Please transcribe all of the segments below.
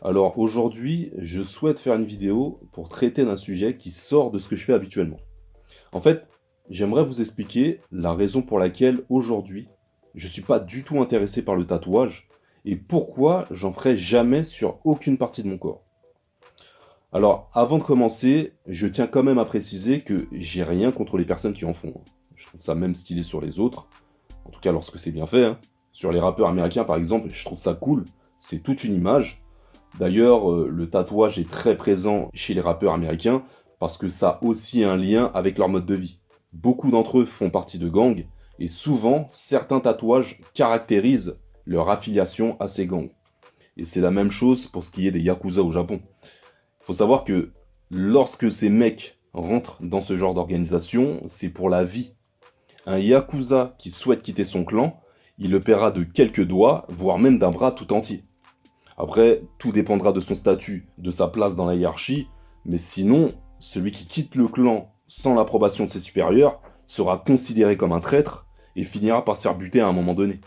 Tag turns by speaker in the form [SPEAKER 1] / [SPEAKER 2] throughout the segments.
[SPEAKER 1] Alors aujourd'hui, je souhaite faire une vidéo pour traiter d'un sujet qui sort de ce que je fais habituellement. En fait, j'aimerais vous expliquer la raison pour laquelle aujourd'hui, je ne suis pas du tout intéressé par le tatouage et pourquoi j'en ferai jamais sur aucune partie de mon corps. Alors, avant de commencer, je tiens quand même à préciser que j'ai rien contre les personnes qui en font. Je trouve ça même stylé sur les autres, en tout cas lorsque c'est bien fait. Sur les rappeurs américains par exemple, je trouve ça cool, c'est toute une image. D'ailleurs, le tatouage est très présent chez les rappeurs américains parce que ça a aussi un lien avec leur mode de vie. Beaucoup d'entre eux font partie de gangs et souvent, certains tatouages caractérisent leur affiliation à ces gangs. Et c'est la même chose pour ce qui est des yakuza au Japon. Il faut savoir que lorsque ces mecs rentrent dans ce genre d'organisation, c'est pour la vie. Un yakuza qui souhaite quitter son clan, il le paiera de quelques doigts, voire même d'un bras tout entier. Après, tout dépendra de son statut, de sa place dans la hiérarchie, mais sinon, celui qui quitte le clan sans l'approbation de ses supérieurs sera considéré comme un traître et finira par se faire buter à un moment donné.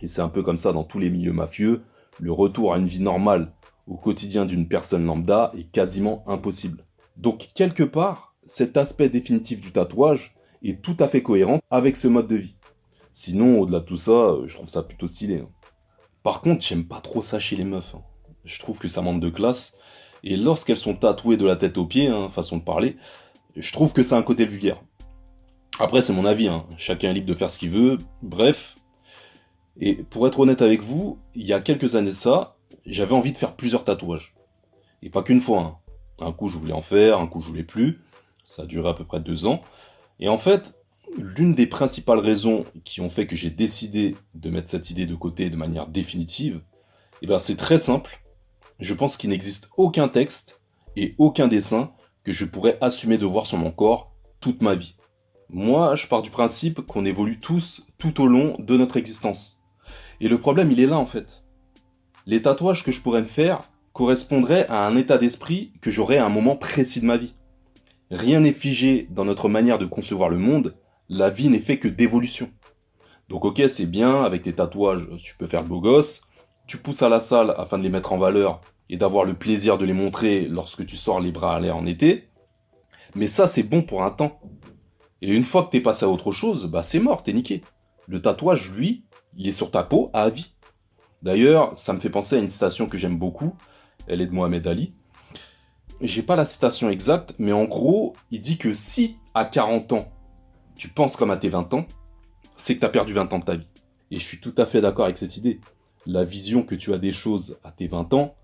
[SPEAKER 1] Et c'est un peu comme ça dans tous les milieux mafieux, le retour à une vie normale au quotidien d'une personne lambda est quasiment impossible. Donc quelque part, cet aspect définitif du tatouage est tout à fait cohérent avec ce mode de vie. Sinon, au-delà de tout ça, je trouve ça plutôt stylé. Par contre, j'aime pas trop ça chez les meufs. Je trouve que ça manque de classe. Et lorsqu'elles sont tatouées de la tête aux pieds, façon de parler, je trouve que ça a un côté vulgaire. Après, c'est mon avis, chacun est libre de faire ce qu'il veut. Bref. Et pour être honnête avec vous, il y a quelques années de ça, j'avais envie de faire plusieurs tatouages. Et pas qu'une fois. Un coup, je voulais en faire, un coup, je voulais plus. Ça a duré à peu près 2 ans. Et en fait, l'une des principales raisons qui ont fait que j'ai décidé de mettre cette idée de côté de manière définitive, c'est très simple. Je pense qu'il n'existe aucun texte et aucun dessin que je pourrais assumer de voir sur mon corps toute ma vie. Moi, je pars du principe qu'on évolue tous tout au long de notre existence. Et le problème, il est là en fait. Les tatouages que je pourrais me faire correspondraient à un état d'esprit que j'aurais à un moment précis de ma vie. Rien n'est figé dans notre manière de concevoir le monde, la vie n'est fait que d'évolution. Donc ok, c'est bien, avec tes tatouages, tu peux faire le beau gosse, tu pousses à la salle afin de les mettre en valeur et d'avoir le plaisir de les montrer lorsque tu sors les bras à l'air en été, mais ça c'est bon pour un temps. Et une fois que t'es passé à autre chose, c'est mort, t'es niqué. Le tatouage, lui, il est sur ta peau à vie. D'ailleurs, ça me fait penser à une citation que j'aime beaucoup, elle est de Mohamed Ali. J'ai pas la citation exacte, mais en gros, il dit que si à 40 ans, tu penses comme à tes 20 ans, c'est que t'as perdu 20 ans de ta vie. Et je suis tout à fait d'accord avec cette idée. La vision que tu as des choses à tes 20 ans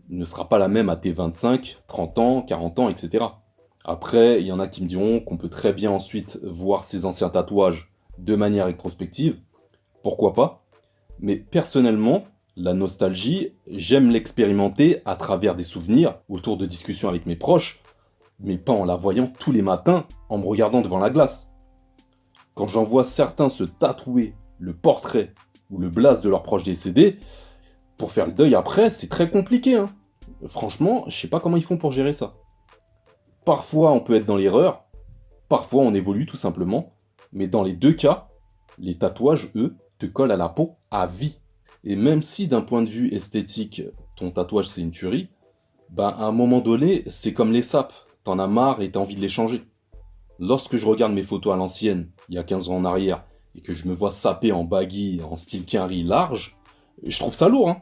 [SPEAKER 1] ne sera pas la même à tes 25, 30 ans, 40 ans, etc. Après, il y en a qui me diront qu'on peut très bien ensuite voir ces anciens tatouages de manière rétrospective. Pourquoi pas? Mais personnellement, la nostalgie, j'aime l'expérimenter à travers des souvenirs, autour de discussions avec mes proches, mais pas en la voyant tous les matins en me regardant devant la glace. Quand j'en vois certains se tatouer le portrait ou le blaze de leurs proches décédés, pour faire le deuil après, c'est très compliqué. Franchement, je sais pas comment ils font pour gérer ça. Parfois, on peut être dans l'erreur, parfois on évolue tout simplement, mais dans les deux cas, les tatouages, eux, te collent à la peau à vie. Et même si d'un point de vue esthétique, ton tatouage c'est une tuerie, à un moment donné, c'est comme les sapes, t'en as marre et t'as envie de les changer. Lorsque je regarde mes photos à l'ancienne, il y a 15 ans en arrière, et que je me vois saper en baggy, en style quinri large, je trouve ça lourd,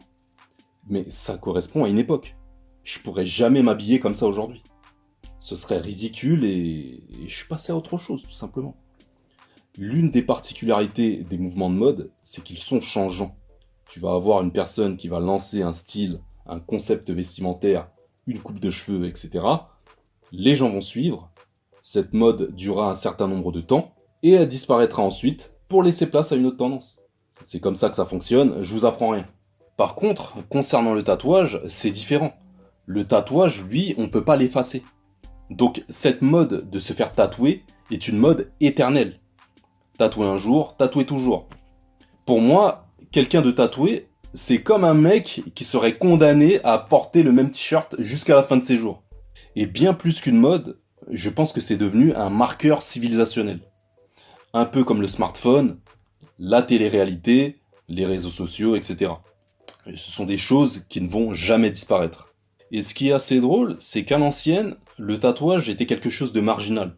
[SPEAKER 1] Mais ça correspond à une époque. Je pourrais jamais m'habiller comme ça aujourd'hui. Ce serait ridicule et je suis passé à autre chose, tout simplement. L'une des particularités des mouvements de mode, c'est qu'ils sont changeants. Tu vas avoir une personne qui va lancer un style, un concept vestimentaire, une coupe de cheveux, etc. Les gens vont suivre, cette mode durera un certain nombre de temps, et elle disparaîtra ensuite pour laisser place à une autre tendance. C'est comme ça que ça fonctionne, je vous apprends rien. Par contre, concernant le tatouage, c'est différent. Le tatouage, lui, on ne peut pas l'effacer. Donc cette mode de se faire tatouer est une mode éternelle. Tatouer un jour, tatouer toujours. Pour moi, quelqu'un de tatoué, c'est comme un mec qui serait condamné à porter le même t-shirt jusqu'à la fin de ses jours. Et bien plus qu'une mode, je pense que c'est devenu un marqueur civilisationnel. Un peu comme le smartphone, la télé-réalité, les réseaux sociaux, etc. Et ce sont des choses qui ne vont jamais disparaître. Et ce qui est assez drôle, c'est qu'à l'ancienne, le tatouage était quelque chose de marginal.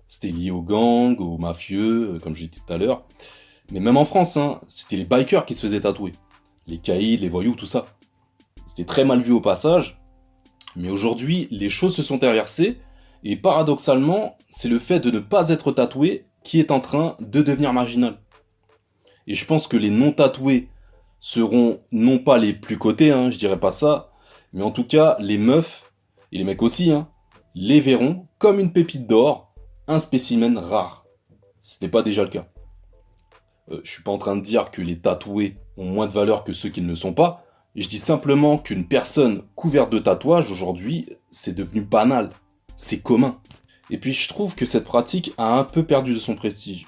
[SPEAKER 1] C'était lié aux gangs, aux mafieux, comme j'ai dit tout à l'heure. Mais même en France, hein, c'était les bikers qui se faisaient tatouer. Les caïds, les voyous, tout ça. C'était très mal vu au passage. Mais aujourd'hui, les choses se sont inversées. Et paradoxalement, c'est le fait de ne pas être tatoué qui est en train de devenir marginal. Et je pense que les non-tatoués seront non pas les plus cotés, hein, je dirais pas ça, mais en tout cas, les meufs, et les mecs aussi, hein, les verront comme une pépite d'or, un spécimen rare. Ce n'est pas déjà le cas. Je suis pas en train de dire que les tatoués ont moins de valeur que ceux qui ne le sont pas, je dis simplement qu'une personne couverte de tatouages, aujourd'hui, c'est devenu banal. C'est commun. Et puis je trouve que cette pratique a un peu perdu de son prestige.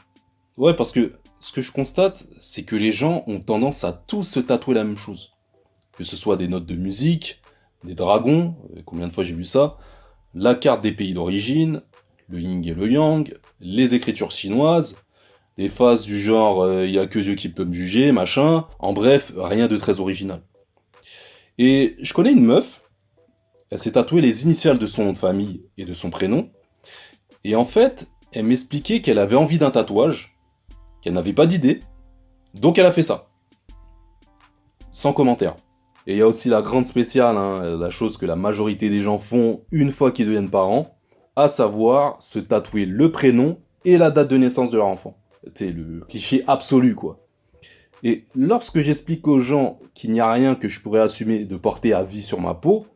[SPEAKER 1] Ouais, parce que ce que je constate, c'est que les gens ont tendance à tous se tatouer la même chose. Que ce soit des notes de musique, des dragons, combien de fois j'ai vu ça, la carte des pays d'origine, le yin et le yang, les écritures chinoises, des phases du genre y a que Dieu qui peut me juger, machin, en bref, rien de très original. Et je connais une meuf, elle s'est tatouée les initiales de son nom de famille et de son prénom, et en fait, elle m'expliquait qu'elle avait envie d'un tatouage, qu'elle n'avait pas d'idée, donc elle a fait ça. Sans commentaire. Et il y a aussi la grande spéciale, hein, la chose que la majorité des gens font une fois qu'ils deviennent parents, à savoir se tatouer le prénom et la date de naissance de leur enfant. C'est le cliché absolu, quoi. Et lorsque j'explique aux gens qu'il n'y a rien que je pourrais assumer de porter à vie sur ma peau,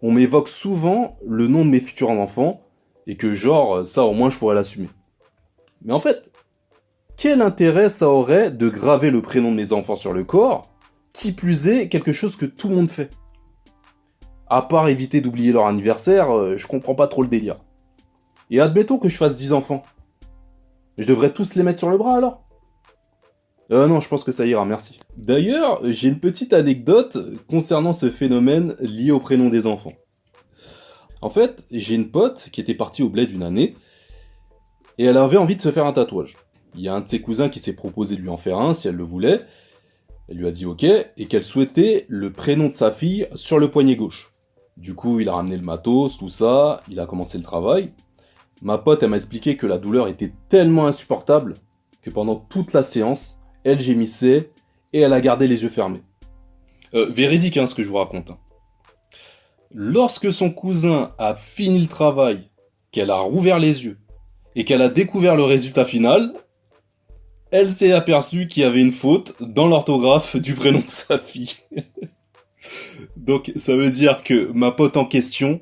[SPEAKER 1] on m'évoque souvent le nom de mes futurs enfants, et que genre, ça au moins je pourrais l'assumer. Mais en fait, quel intérêt ça aurait de graver le prénom de mes enfants sur le corps, qui plus est quelque chose que tout le monde fait? À part éviter d'oublier leur anniversaire, je comprends pas trop le délire. Et admettons que je fasse 10 enfants. Je devrais tous les mettre sur le bras alors? Non, je pense que ça ira, merci. D'ailleurs, j'ai une petite anecdote concernant ce phénomène lié au prénom des enfants. En fait, j'ai une pote qui était partie au bled une année, et elle avait envie de se faire un tatouage. Il y a un de ses cousins qui s'est proposé de lui en faire un si elle le voulait. Elle lui a dit ok, et qu'elle souhaitait le prénom de sa fille sur le poignet gauche. Du coup, il a ramené le matos, tout ça, il a commencé le travail. Ma pote, elle m'a expliqué que la douleur était tellement insupportable que pendant toute la séance, elle gémissait et elle a gardé les yeux fermés. Véridique, hein, ce que je vous raconte. Hein. Lorsque son cousin a fini le travail, qu'elle a rouvert les yeux et qu'elle a découvert le résultat final, elle s'est aperçue qu'il y avait une faute dans l'orthographe du prénom de sa fille. Donc ça veut dire que ma pote en question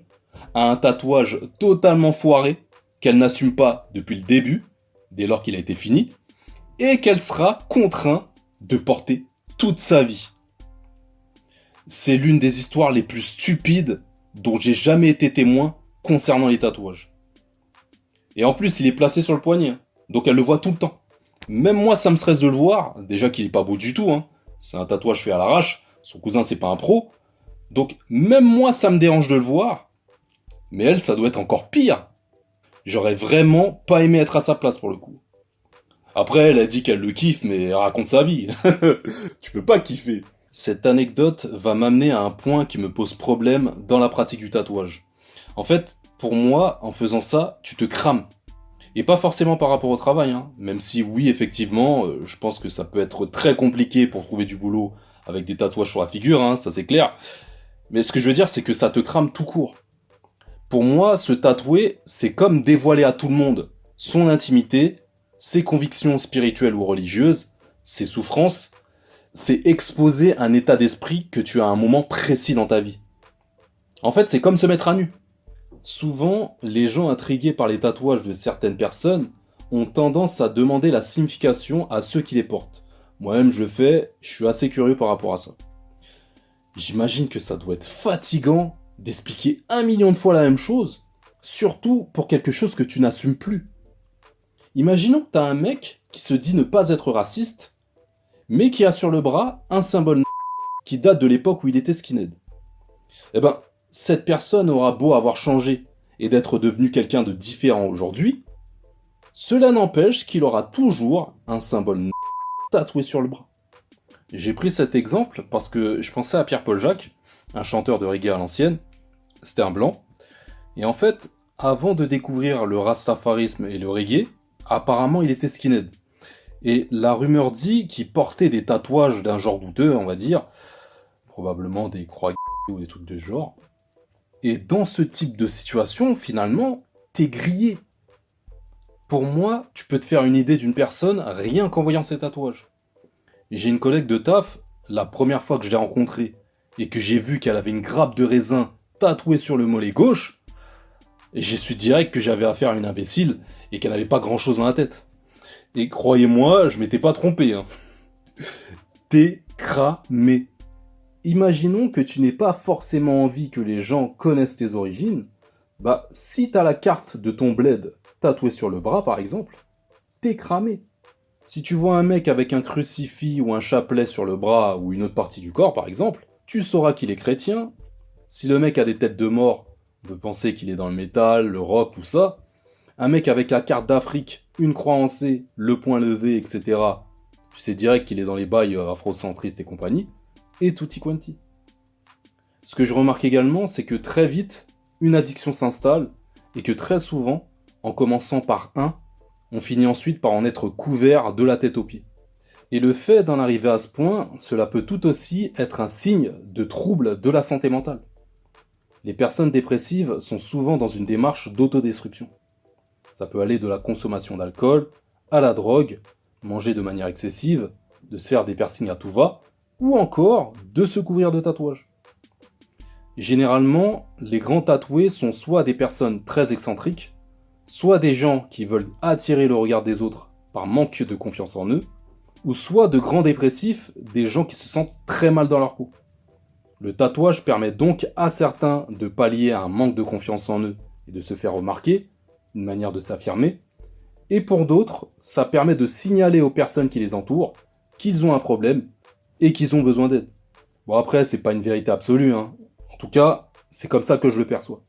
[SPEAKER 1] a un tatouage totalement foiré qu'elle n'assume pas depuis le début, dès lors qu'il a été fini, et qu'elle sera contrainte de porter toute sa vie. C'est l'une des histoires les plus stupides dont j'ai jamais été témoin concernant les tatouages. Et en plus, il est placé sur le poignet, donc elle le voit tout le temps. Même moi, ça me stresse de le voir, déjà qu'il est pas beau du tout, hein. C'est un tatouage fait à l'arrache, son cousin c'est pas un pro, donc même moi ça me dérange de le voir, mais elle, ça doit être encore pire. J'aurais vraiment pas aimé être à sa place pour le coup. Après, elle a dit qu'elle le kiffe, mais elle raconte sa vie. Tu peux pas kiffer. Cette anecdote va m'amener à un point qui me pose problème dans la pratique du tatouage. En fait, pour moi, en faisant ça, tu te crames. Et pas forcément par rapport au travail, hein. Même si oui, effectivement, je pense que ça peut être très compliqué pour trouver du boulot avec des tatouages sur la figure, hein, ça c'est clair. Mais ce que je veux dire, c'est que ça te crame tout court. Pour moi, se tatouer, c'est comme dévoiler à tout le monde son intimité, ses convictions spirituelles ou religieuses, ses souffrances, c'est exposer un état d'esprit que tu as à un moment précis dans ta vie. En fait, c'est comme se mettre à nu. Souvent, les gens intrigués par les tatouages de certaines personnes ont tendance à demander la signification à ceux qui les portent. Moi-même, je le fais, je suis assez curieux par rapport à ça. J'imagine que ça doit être fatigant d'expliquer 1 million de fois la même chose, surtout pour quelque chose que tu n'assumes plus. Imaginons que t'as un mec qui se dit ne pas être raciste, mais qui a sur le bras un symbole qui date de l'époque où il était skinhead. Eh ben, cette personne aura beau avoir changé et d'être devenu quelqu'un de différent aujourd'hui, cela n'empêche qu'il aura toujours un symbole tatoué sur le bras. J'ai pris cet exemple parce que je pensais à Pierre-Paul Jacques, un chanteur de reggae à l'ancienne. C'était un blanc. Et en fait, avant de découvrir le rastafarisme et le reggae, apparemment il était skinhead. Et la rumeur dit qu'il portait des tatouages d'un genre douteux, on va dire, probablement des croix ou des trucs de ce genre. Et dans ce type de situation, finalement, t'es grillé. Pour moi, tu peux te faire une idée d'une personne rien qu'en voyant ses tatouages. J'ai une collègue de taf, la première fois que je l'ai rencontrée, et que j'ai vu qu'elle avait une grappe de raisin tatouée sur le mollet gauche, j'ai su direct que j'avais affaire à une imbécile et qu'elle n'avait pas grand chose dans la tête. Et croyez-moi, je m'étais pas trompé. T'es cramé. Imaginons que tu n'aies pas forcément envie que les gens connaissent tes origines. Bah, si t'as la carte de ton bled tatouée sur le bras par exemple, t'es cramé. Si tu vois un mec avec un crucifix ou un chapelet sur le bras ou une autre partie du corps par exemple, tu sauras qu'il est chrétien. Si le mec a des têtes de mort, on peut penser qu'il est dans le métal, le rock ou ça. Un mec avec la carte d'Afrique, une croix en C, le poing levé, etc. Tu sais direct qu'il est dans les bails afrocentristes et compagnie. Et tutti quanti. Ce que je remarque également, c'est que très vite, une addiction s'installe et que très souvent, en commençant par un, on finit ensuite par en être couvert de la tête aux pieds. Et le fait d'en arriver à ce point, cela peut tout aussi être un signe de trouble de la santé mentale. Les personnes dépressives sont souvent dans une démarche d'autodestruction. Ça peut aller de la consommation d'alcool à la drogue, manger de manière excessive, de se faire des piercings à tout va, ou encore de se couvrir de tatouages. Généralement, les grands tatoués sont soit des personnes très excentriques, soit des gens qui veulent attirer le regard des autres par manque de confiance en eux, ou soit de grands dépressifs, des gens qui se sentent très mal dans leur peau. Le tatouage permet donc à certains de pallier à un manque de confiance en eux et de se faire remarquer, une manière de s'affirmer, et pour d'autres, ça permet de signaler aux personnes qui les entourent qu'ils ont un problème et qu'ils ont besoin d'aide. Bon après, c'est pas une vérité absolue, hein. En tout cas, c'est comme ça que je le perçois.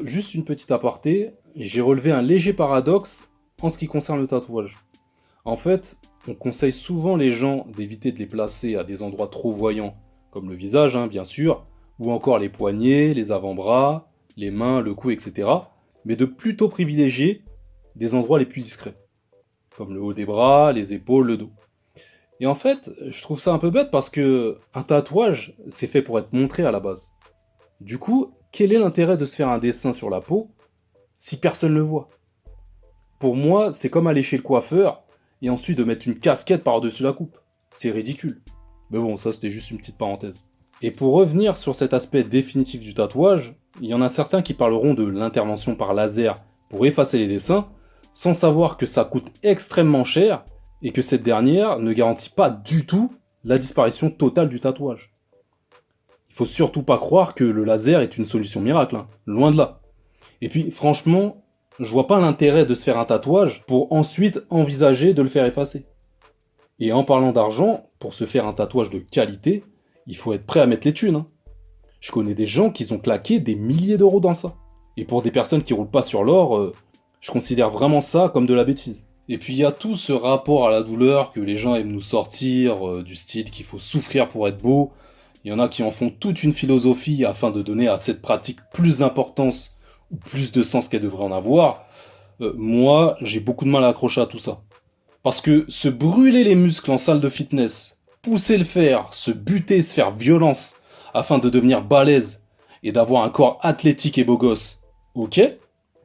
[SPEAKER 1] Juste une petite aparté, j'ai relevé un léger paradoxe en ce qui concerne le tatouage. En fait, on conseille souvent les gens d'éviter de les placer à des endroits trop voyants, comme le visage, hein, bien sûr, ou encore les poignets, les avant-bras, les mains, le cou, etc. Mais de plutôt privilégier des endroits les plus discrets, comme le haut des bras, les épaules, le dos. Et en fait, je trouve ça un peu bête parce que un tatouage, c'est fait pour être montré à la base. Du coup, quel est l'intérêt de se faire un dessin sur la peau si personne ne le voit? Pour moi, c'est comme aller chez le coiffeur et ensuite de mettre une casquette par-dessus la coupe. C'est ridicule. Mais bon, ça c'était juste une petite parenthèse. Et pour revenir sur cet aspect définitif du tatouage, il y en a certains qui parleront de l'intervention par laser pour effacer les dessins, sans savoir que ça coûte extrêmement cher et que cette dernière ne garantit pas du tout la disparition totale du tatouage. Il faut surtout pas croire que le laser est une solution miracle, hein. Loin de là. Et puis franchement, je vois pas l'intérêt de se faire un tatouage pour ensuite envisager de le faire effacer. Et en parlant d'argent, pour se faire un tatouage de qualité, il faut être prêt à mettre les thunes, hein. Je connais des gens qui ont claqué des milliers d'euros dans ça. Et pour des personnes qui roulent pas sur l'or, je considère vraiment ça comme de la bêtise. Et puis il y a tout ce rapport à la douleur que les gens aiment nous sortir, du style qu'il faut souffrir pour être beau. Il y en a qui en font toute une philosophie afin de donner à cette pratique plus d'importance ou plus de sens qu'elle devrait en avoir. Moi, j'ai beaucoup de mal à accrocher à tout ça. Parce que se brûler les muscles en salle de fitness, pousser le fer, se buter, se faire violence afin de devenir balèze et d'avoir un corps athlétique et beau gosse, ok.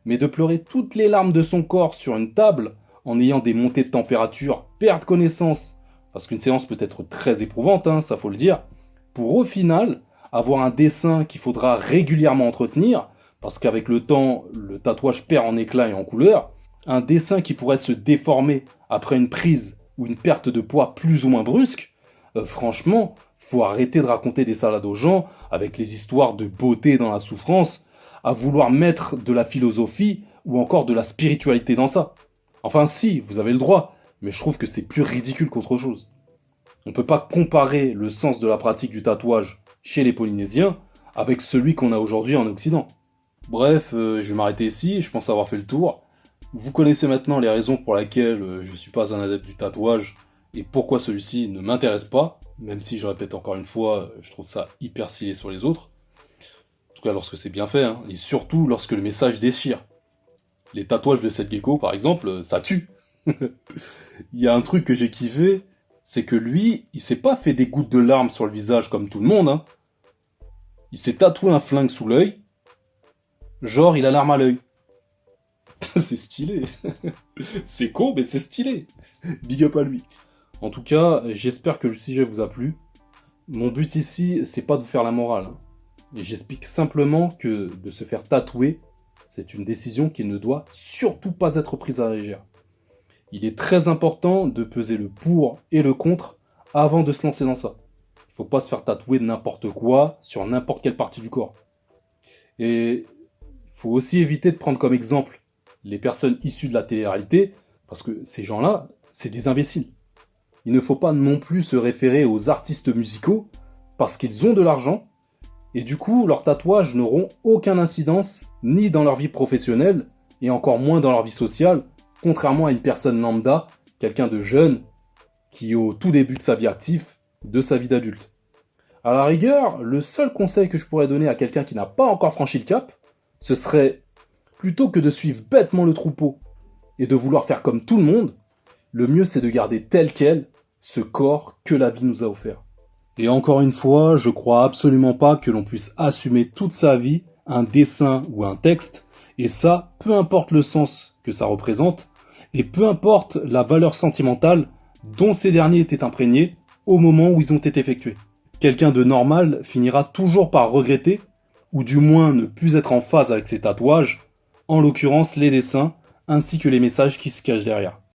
[SPEAKER 1] Mais de pleurer toutes les larmes de son corps sur une table en ayant des montées de température, perdre connaissance, parce qu'une séance peut être très éprouvante, hein, ça faut le dire, pour au final avoir un dessin qu'il faudra régulièrement entretenir, parce qu'avec le temps, le tatouage perd en éclat et en couleur, un dessin qui pourrait se déformer après une prise ou une perte de poids plus ou moins brusque, franchement, faut arrêter de raconter des salades aux gens avec les histoires de beauté dans la souffrance, à vouloir mettre de la philosophie ou encore de la spiritualité dans ça. Enfin si, vous avez le droit, mais je trouve que c'est plus ridicule qu'autre chose. On peut pas comparer le sens de la pratique du tatouage chez les Polynésiens avec celui qu'on a aujourd'hui en Occident. Bref, je vais m'arrêter ici, je pense avoir fait le tour. Vous connaissez maintenant les raisons pour lesquelles je suis pas un adepte du tatouage
[SPEAKER 2] et pourquoi celui-ci ne m'intéresse pas, même si je répète encore une fois, je trouve ça hyper stylé sur les autres. En tout cas lorsque c'est bien fait, hein, et surtout lorsque le message déchire. Les tatouages de cette gecko, par exemple, ça tue. Il y a un truc que j'ai kiffé, c'est que lui, il s'est pas fait des gouttes de larmes sur le visage comme tout le monde, hein. Il s'est tatoué un flingue sous l'œil, genre il a l'arme à l'œil. C'est stylé. C'est con, mais c'est stylé. Big up à lui. En tout cas, j'espère que le sujet vous a plu. Mon but ici, c'est pas de vous faire la morale, hein. Et j'explique simplement que de se faire tatouer, c'est une décision qui ne doit surtout pas être prise à la légère. Il est très important de peser le pour et le contre avant de se lancer dans ça. Il faut pas se faire tatouer n'importe quoi sur n'importe quelle partie du corps. Et il faut aussi éviter de prendre comme exemple les personnes issues de la télé-réalité, parce que ces gens-là, c'est des imbéciles. Il ne faut pas non plus se référer aux artistes musicaux, parce qu'ils ont de l'argent, et du coup, leurs tatouages n'auront aucune incidence, ni dans leur vie professionnelle, et encore moins dans leur vie sociale, contrairement à une personne lambda, quelqu'un de jeune, qui est au tout début de sa vie active, de sa vie d'adulte. À la rigueur, le seul conseil que je pourrais donner à quelqu'un qui n'a pas encore franchi le cap, ce serait, plutôt que de suivre bêtement le troupeau et de vouloir faire comme tout le monde, le mieux c'est de garder tel quel ce corps que la vie nous a offert. Et encore une fois, je crois absolument pas que l'on puisse assumer toute sa vie un dessin ou un texte, et ça, peu importe le sens que ça représente, et peu importe la valeur sentimentale dont ces derniers étaient imprégnés au moment où ils ont été effectués. Quelqu'un de normal finira toujours par regretter, ou du moins ne plus être en phase avec ses tatouages, en l'occurrence les dessins, ainsi que les messages qui se cachent derrière.